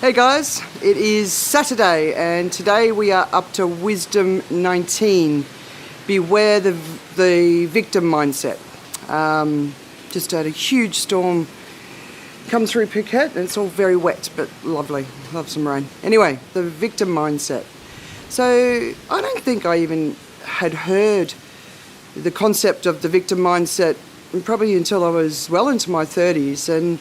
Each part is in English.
Hey guys, it is Saturday and today we are up to Wisdom 19. Beware the victim mindset. Just had a huge storm come through Phuket and it's all very wet but lovely. Love some rain. Anyway, the victim mindset. So I don't think I even had heard the concept of the victim mindset probably until I was well into my 30s. And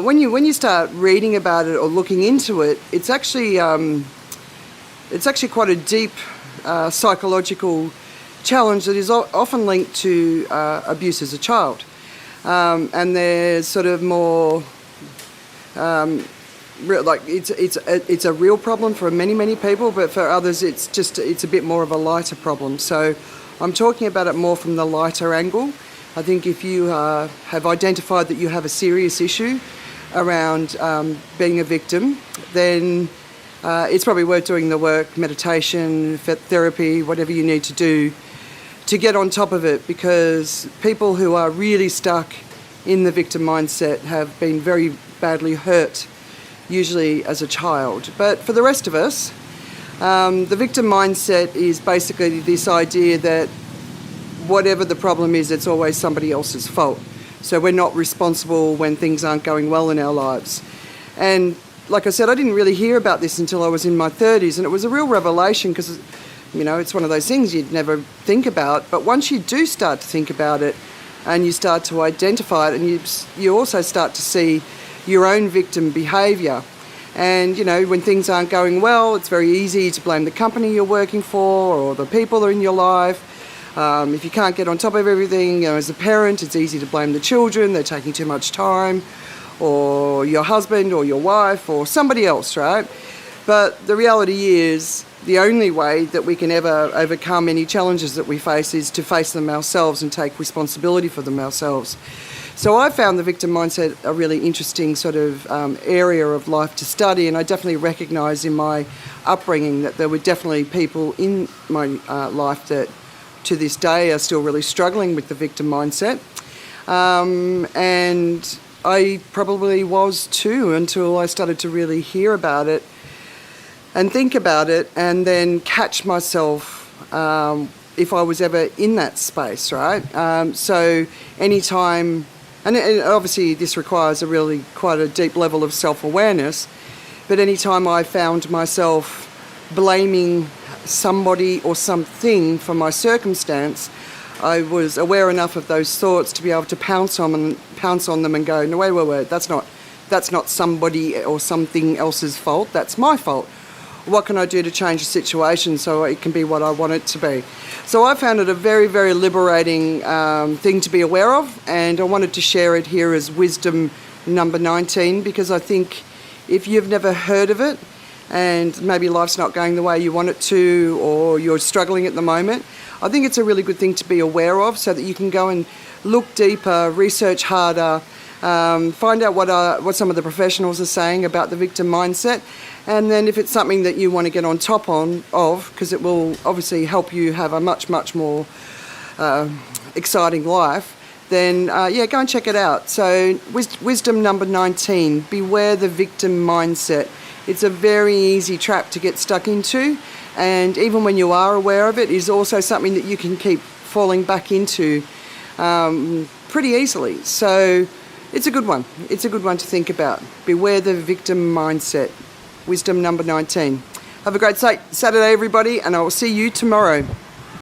when you start reading about it or looking into it, it's actually quite a deep psychological challenge that is often linked to abuse as a child, and there's sort of more like it's a real problem for many people, but for others it's a bit more of a lighter problem. So I'm talking about it more from the lighter angle. I think if you have identified that you have a serious issue around being a victim, then it's probably worth doing the work, meditation, therapy, whatever you need to do to get on top of it, because people who are really stuck in the victim mindset have been very badly hurt, usually as a child. But for the rest of us, the victim mindset is basically this idea that whatever the problem is, it's always somebody else's fault. So we're not responsible when things aren't going well in our lives. And like I said, I didn't really hear about this until I was in my 30s, and it was a real revelation because, you know, it's one of those things you'd never think about. But once you do start to think about it and you start to identify it, and you also start to see your own victim behaviour. And, you know, when things aren't going well, it's very easy to blame the company you're working for or the people that are in your life. If you can't get on top of everything, you know, as a parent, it's easy to blame the children, they're taking too much time, or your husband or your wife or somebody else, right? But the reality is the only way that we can ever overcome any challenges that we face is to face them ourselves and take responsibility for them ourselves. So I found the victim mindset a really interesting sort of area of life to study, and I definitely recognise in my upbringing that there were definitely people in my life that to this day are still really struggling with the victim mindset. And I probably was too, until I started to really hear about it and think about it and then catch myself if I was ever in that space, right? So anytime, and obviously this requires quite a deep level of self-awareness, but anytime I found myself blaming somebody or something for my circumstance, I was aware enough of those thoughts to be able to pounce on them and go, no, wait, that's not somebody or something else's fault, that's my fault. What can I do to change the situation so it can be what I want it to be? So I found it a very, very liberating thing to be aware of, and I wanted to share it here as wisdom number 19, because I think if you've never heard of it, and maybe life's not going the way you want it to, or you're struggling at the moment, I think it's a really good thing to be aware of so that you can go and look deeper, research harder, find out what some of the professionals are saying about the victim mindset, and then if it's something that you want to get on top of, because it will obviously help you have a much more exciting life, then go and check it out. So wisdom number 19, beware the victim mindset. It's a very easy trap to get stuck into, and even when you are aware of it, is also something that you can keep falling back into pretty easily. So it's a good one. It's a good one to think about. Beware the victim mindset. Wisdom number 19. Have a great Saturday, everybody, and I will see you tomorrow.